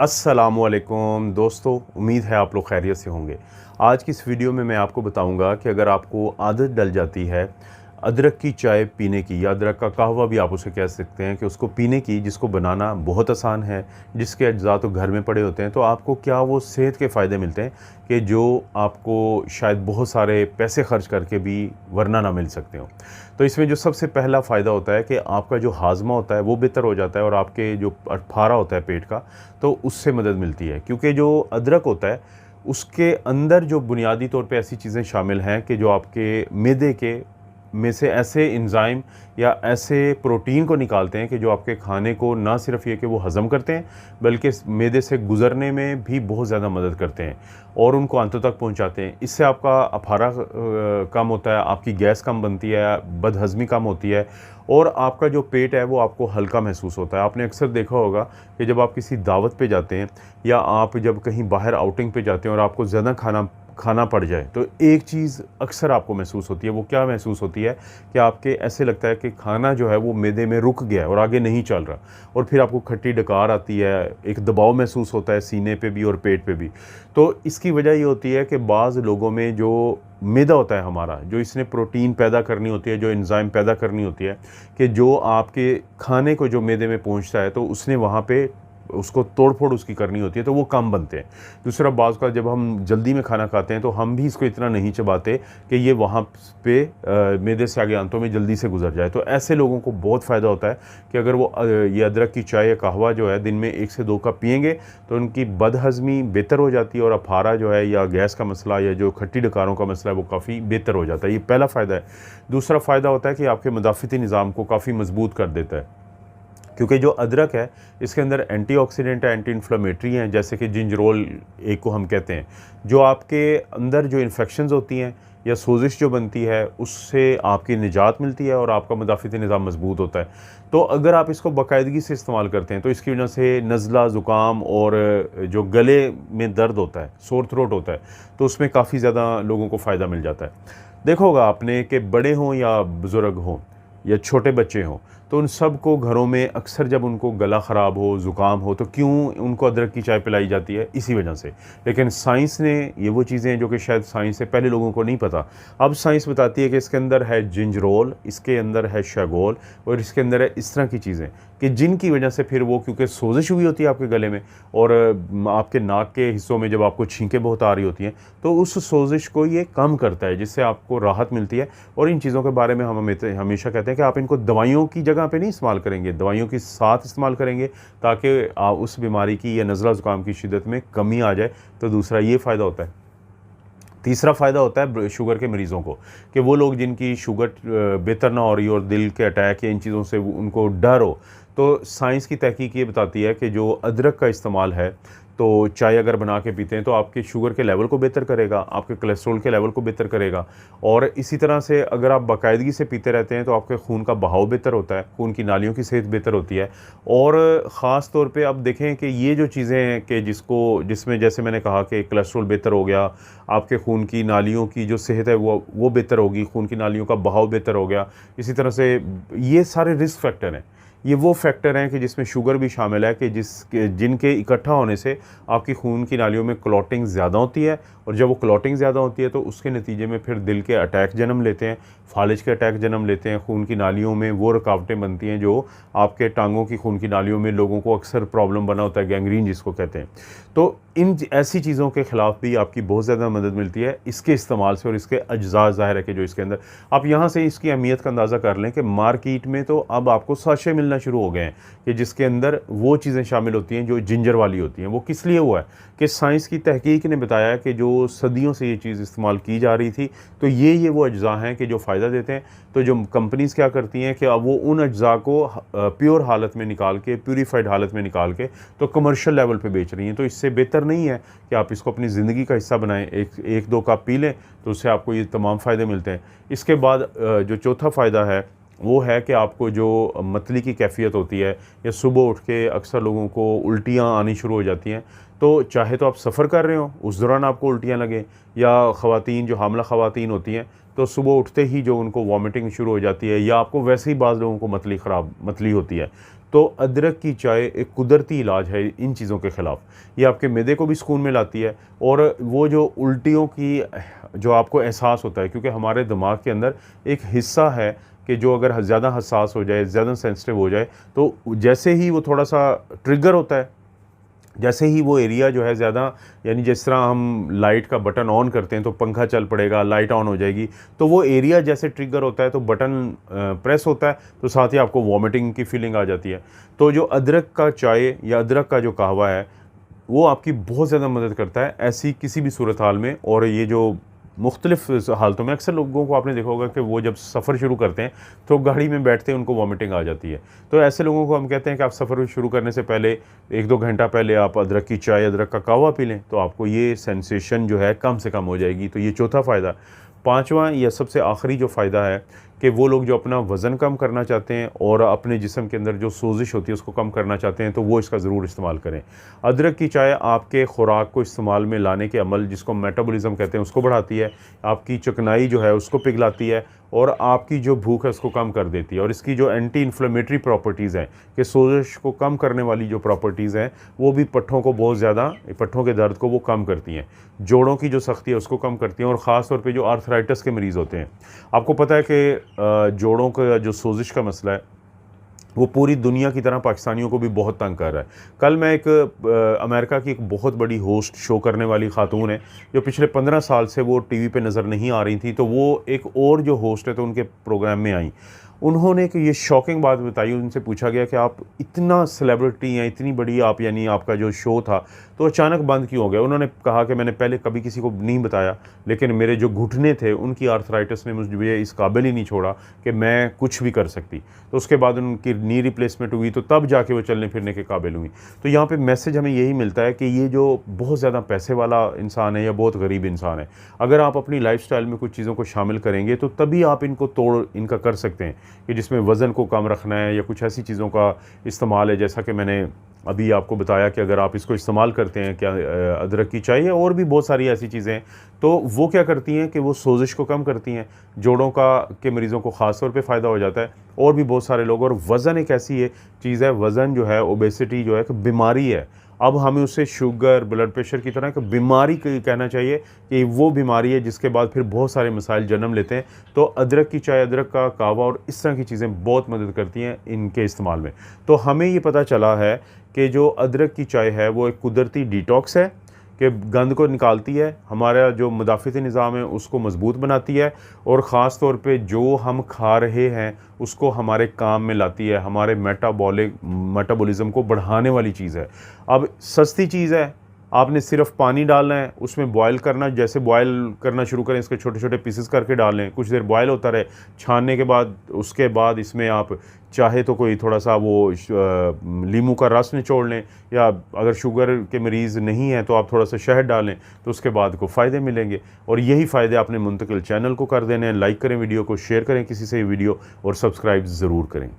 अस्सलामुअलैकुम दोस्तों, उम्मीद है आप लोग खैरियत से होंगे। आज की इस वीडियो में मैं आपको बताऊंगा कि अगर आपको आदत डल जाती है अदरक की चाय पीने की, या अदरक का कहवा भी आप उसे कह सकते हैं, कि उसको पीने की, जिसको बनाना बहुत आसान है, जिसके अज्जा तो घर में पड़े होते हैं, तो आपको क्या वो सेहत के फ़ायदे मिलते हैं कि जो आपको शायद बहुत सारे पैसे खर्च करके भी वरना ना मिल सकते हो। तो इसमें जो सबसे पहला फ़ायदा होता है कि आपका जो हाजमा होता है वो बेहतर हो जाता है, और आपके जो फारा होता है पेट का, तो उससे मदद मिलती है। क्योंकि जो अदरक होता है उसके अंदर जो बुनियादी तौर पे ऐसी चीज़ें शामिल हैं कि जो आपके मैदे के में से ऐसे एंजाइम या ऐसे प्रोटीन को निकालते हैं कि जो आपके खाने को ना सिर्फ ये कि वो हज़म करते हैं, बल्कि मैदे से गुज़रने में भी बहुत ज़्यादा मदद करते हैं और उनको अंतों तक पहुंचाते हैं। इससे आपका अफारा कम होता है, आपकी गैस कम बनती है, बदहज़मी कम होती है, और आपका जो पेट है वो आपको हल्का महसूस होता है। आपने अक्सर देखा होगा कि जब आप किसी दावत पे जाते हैं या आप जब कहीं बाहर आउटिंग पे जाते हैं और आपको ज़्यादा खाना पड़ जाए, तो एक चीज़ अक्सर आपको महसूस होती है। वो क्या महसूस होती है कि आपके ऐसे लगता है कि खाना जो है वो मैदे में रुक गया है और आगे नहीं चल रहा, और फिर आपको खट्टी डकार आती है, एक दबाव महसूस होता है सीने पे भी और पेट पे भी। तो इसकी वजह ये होती है कि बाज़ लोगों में जो मैदा होता है हमारा, जो इसने प्रोटीन पैदा करनी होती है, जो एंजाइम पैदा करनी होती है, कि जो आपके खाने को जो मैदे में पहुंचता है, तो उसने वहाँ पे उसको तोड़ फोड़ उसकी करनी होती है, तो वो कम बनते हैं। दूसरा, बाज़ का जब हम जल्दी में खाना खाते हैं तो हम भी इसको इतना नहीं चबाते कि ये वहाँ पे मैदे से आगे आंतों में जल्दी से गुजर जाए। तो ऐसे लोगों को बहुत फ़ायदा होता है कि अगर वो ये अदरक की चाय या कहवा जो है दिन में 1 से 2 कप पिएंगे, तो उनकी बदहज़मी बेहतर हो जाती है, और अफारा जो है या गैस का मसला या जो खट्टी डकारों का मसला है वो काफ़ी बेहतर हो जाता है। ये पहला फ़ायदा है। दूसरा फ़ायदा होता है कि आपके मदाफ़ती निज़ाम को काफ़ी मजबूत कर देता है, क्योंकि जो अदरक है इसके अंदर एंटीऑक्सीडेंट है, एंटी इन्फ्लेमेटरी हैं, जैसे कि जिंजरोल एक को हम कहते हैं, जो आपके अंदर जो इन्फेक्शंस होती हैं या सोजिश जो बनती है उससे आपकी निजात मिलती है और आपका मदाफ़ती निज़ाम मजबूत होता है। तो अगर आप इसको बाकायदगी से इस्तेमाल करते हैं तो इसकी वजह से नज़ला, ज़ुकाम और जो गले में दर्द होता है, सोर थ्रोट होता है, तो उसमें काफ़ी ज़्यादा लोगों को फ़ायदा मिल जाता है। देखा होगा आपने कि बड़े हों या बुज़ुर्ग हों या छोटे बच्चे हों, तो उन सब को घरों में अक्सर जब उनको गला ख़राब हो, ज़ुकाम हो, तो क्यों उनको अदरक की चाय पिलाई जाती है? इसी वजह से। लेकिन साइंस ने ये वो चीज़ें हैं जो कि शायद साइंस से पहले लोगों को नहीं पता, अब साइंस बताती है कि इसके अंदर है जिंजरोल, इसके अंदर है शगोल, और इसके अंदर है इस तरह की चीज़ें कि जिनकी वजह से फिर वो, क्योंकि सोजिश हुई होती है आपके गले में और आपके नाक के हिस्सों में जब आपको छींकें बहुत आ रही होती हैं, तो उस सोजिश को ये कम करता है, जिससे आपको राहत मिलती है। और इन चीज़ों के बारे में हम हमेशा कहते हैं कि आप इनको दवाइयों की जगह पे नहीं इस्तेमाल करेंगे, दवाइयों के साथ इस्तेमाल करेंगे, ताकि उस बीमारी की या नज़ला ज़ुकाम की शिद्दत में कमी आ जाए। तो दूसरा ये फ़ायदा होता है। तीसरा फ़ायदा होता है शुगर के मरीज़ों को, कि वो लोग जिनकी शुगर बेहतर ना हो रही हो और दिल के अटैक या इन चीज़ों से उनको डर हो, तो साइंस की तहकीक ये बताती है कि जो अदरक का इस्तेमाल है, तो चाय अगर बना के पीते हैं तो आपके शुगर के लेवल को बेहतर करेगा, आपके कोलेस्ट्रॉल के लेवल को बेहतर करेगा। और इसी तरह से अगर आप बाकायदगी से पीते रहते हैं तो आपके खून का बहाव बेहतर होता है, खून की नालियों की सेहत बेहतर होती है। और ख़ास तौर पे अब देखें कि ये जो चीज़ें हैं कि जिसमें जैसे मैंने कहा कि कोलेस्ट्रॉल बेहतर हो गया, आपके खून की नालियों की जो सेहत है वो बेहतर होगी, खून की नालियों का बहाव बेहतर हो गया। इसी तरह से ये सारे रिस्क फैक्टर हैं, ये वो फैक्टर हैं कि जिसमें शुगर भी शामिल है, कि जिनके इकट्ठा होने से आपकी खून की नालियों में क्लॉटिंग ज़्यादा होती है, और जब वो क्लॉटिंग ज़्यादा होती है तो उसके नतीजे में फिर दिल के अटैक जन्म लेते हैं, फालिज के अटैक जन्म लेते हैं। खून की नालियों में वो रुकावटें बनती हैं जो आपके टांगों की खून की नालियों में लोगों को अक्सर प्रॉब्लम बना होता है, गैंग्रीन जिसको कहते हैं। तो इन ऐसी चीज़ों के ख़िलाफ़ भी आपकी बहुत ज़्यादा मदद मिलती है इसके इस्तेमाल से, और इसके अज्जा ज़ाहिर है कि जो इसके अंदर, आप यहाँ से इसकी अहमियत का अंदाज़ा कर लें कि मार्केट में तो अब आपको साशे मिलना शुरू हो गए हैं कि जिसके अंदर वो चीज़ें शामिल होती हैं जो जिंजर वाली होती हैं। वो किस लिए हुआ है कि साइंस की तहकीक ने बताया कि जो सदियों से ये चीज़ इस्तेमाल की जा रही थी, तो ये वो अज्जा हैं कि जो फ़ायदा देते हैं। तो जो कंपनीज़ क्या करती हैं कि अब वो उन अज्जा को प्योर हालत में निकाल के, प्यूरीफाइड हालत में निकाल के, तो कमर्शियल लेवल पे बेच रही हैं। तो इससे बेहतर नहीं है कि आप इसको अपनी ज़िंदगी का हिस्सा बनाएं, एक दो कप पी लें तो उससे आपको ये तमाम फ़ायदे मिलते हैं। इसके बाद जो चौथा फ़ायदा है वो है कि आपको जो मतली की कैफ़ियत होती है, या सुबह उठ के अक्सर लोगों को उल्टियाँ आनी शुरू हो जाती हैं, तो चाहे तो आप सफ़र कर रहे हो उस दौरान आपको उल्टियाँ लगें, या ख़वातीन जो हामला ख़वातीन होती हैं तो सुबह उठते ही जो उनको वॉमिटिंग शुरू हो जाती है, या आपको वैसे ही बाज़ लोगों को मतली होती है, तो अदरक की चाय एक कुदरती इलाज है इन चीज़ों के ख़िलाफ़। ये आपके मैदे को भी सुकून में लाती है, और वो जो उल्टियों की जो आपको एहसास होता है, क्योंकि हमारे दिमाग के अंदर एक हिस्सा है कि जो अगर ज़्यादा हसास हो जाए, ज़्यादा सेंसिटिव हो जाए, तो जैसे ही वो थोड़ा सा ट्रिगर होता है, जैसे ही वो एरिया जो है ज़्यादा, यानी जिस तरह हम लाइट का बटन ऑन करते हैं तो पंखा चल पड़ेगा, लाइट ऑन हो जाएगी, तो वो एरिया जैसे ट्रिगर होता है तो बटन प्रेस होता है, तो साथ ही आपको वॉमिटिंग की फीलिंग आ जाती है। तो जो अदरक का चाय या अदरक का जो कहवा है, वो आपकी बहुत ज़्यादा मदद करता है ऐसी किसी भी सूरत हाल में। और ये जो मुख्तलिफ हालतों में, अक्सर लोगों को आपने देखा होगा कि वो जब सफ़र शुरू करते हैं तो गाड़ी में बैठते हैं उनको वॉमिटिंग आ जाती है। तो ऐसे लोगों को हम कहते हैं कि आप सफ़र शुरू करने से पहले 1-2 घंटा पहले आप अदरक की चाय, अदरक का कहवा पी लें, तो आपको ये सेंसेशन जो है कम से कम हो जाएगी। तो ये चौथा फ़ायदा। पाँचवां या सबसे आखिरी जो फ़ायदा है कि वो लोग जो अपना वज़न कम करना चाहते हैं और अपने जिस्म के अंदर जो सोजिश होती है उसको कम करना चाहते हैं, तो वो इसका ज़रूर इस्तेमाल करें। अदरक की चाय आपके ख़ुराक को इस्तेमाल में लाने के अमल, जिसको मेटाबॉलिज़्म कहते हैं, उसको बढ़ाती है, आपकी चिकनाई जो है उसको पिघलाती है, और आपकी जो भूख है उसको कम कर देती है। और इसकी जो एंटी इन्फ्लेमेटरी प्रॉपर्टीज़ हैं, कि सोजिश को कम करने वाली जो प्रॉपर्टीज़ हैं, वो भी पट्ठों को बहुत ज़्यादा, पट्ठों के दर्द को वो कम करती हैं, जोड़ों की जो सख्ती है उसको कम करती हैं। और ख़ास तौर पे जो आर्थराइटिस के मरीज़ होते हैं, आपको पता है कि जोड़ों का जो सोजिश का मसला है वो पूरी दुनिया की तरह पाकिस्तानियों को भी बहुत तंग कर रहा है। कल मैं एक अमेरिका की एक बहुत बड़ी होस्ट शो करने वाली खातून है, जो पिछले 15 साल से वो टीवी पे नज़र नहीं आ रही थी, तो वो एक और जो होस्ट है तो उनके प्रोग्राम में आई। उन्होंने एक ये शॉकिंग बात बताई, उनसे पूछा गया कि आप इतना सेलिब्रिटी हैं, इतनी बड़ी आप, यानी आपका जो शो था तो अचानक बंद क्यों हो गया? उन्होंने कहा कि मैंने पहले कभी किसी को नहीं बताया, लेकिन मेरे जो घुटने थे उनकी आर्थराइटिस ने मुझे इस काबिल ही नहीं छोड़ा कि मैं कुछ भी कर सकती। तो उसके बाद उनकी नी रिप्लेसमेंट हुई, तो तब जाके वो चलने फिरने के काबिल हुई। तो यहाँ पे मैसेज हमें यही मिलता है कि ये जो बहुत ज़्यादा पैसे वाला इंसान है या बहुत गरीब इंसान है, अगर आप अपनी लाइफस्टाइल में कुछ चीज़ों को शामिल करेंगे तो तभी आप इनको तोड़ इनका कर सकते हैं, कि जिसमें वज़न को कम रखना है या कुछ ऐसी चीज़ों का इस्तेमाल है, जैसा कि मैंने अभी आपको बताया कि अगर आप इसको इस्तेमाल करते हैं, क्या अदरक की चाय है, और भी बहुत सारी ऐसी चीज़ें हैं, तो वो क्या करती हैं कि वो सोजिश को कम करती हैं, जोड़ों का के मरीज़ों को ख़ास तौर पे फ़ायदा हो जाता है, और भी बहुत सारे लोग। और वज़न एक ऐसी चीज़ है, वज़न जो है, ओबेसिटी जो है, एक बीमारी है। अब हमें उसे शुगर, ब्लड प्रेशर की तरह एक बीमारी कहना चाहिए, कि वो बीमारी है जिसके बाद फिर बहुत सारे मसाइल जन्म लेते हैं। तो अदरक की चाय, अदरक का कहवा और इस तरह की चीज़ें बहुत मदद करती हैं इनके इस्तेमाल में। तो हमें ये पता चला है कि जो अदरक की चाय है वो एक कुदरती डिटॉक्स है, कि गंद को निकालती है, हमारा जो मुदाफ़ती निज़ाम है उसको मज़बूत बनाती है, और ख़ास तौर पे जो हम खा रहे हैं उसको हमारे काम में लाती है, हमारे मेटाबॉलिज़्म को बढ़ाने वाली चीज़ है। अब सस्ती चीज़ है, आपने सिर्फ पानी डालना है, उसमें बॉयल करना, जैसे बॉयल करना शुरू करें, इसके छोटे छोटे पीसेस करके डाल लें, कुछ देर बॉयल होता रहे, छानने के बाद उसके बाद इसमें आप चाहे तो कोई थोड़ा सा वो लीमू का रस निचोड़ लें, या अगर शुगर के मरीज़ नहीं हैं तो आप थोड़ा सा शहद डालें, तो उसके बाद को फ़ायदे मिलेंगे। और यही फ़ायदे आपने मुंतकिल चैनल को कर देने हैं। लाइक करें वीडियो को, शेयर करें किसी से वीडियो, और सब्सक्राइब ज़रूर करें।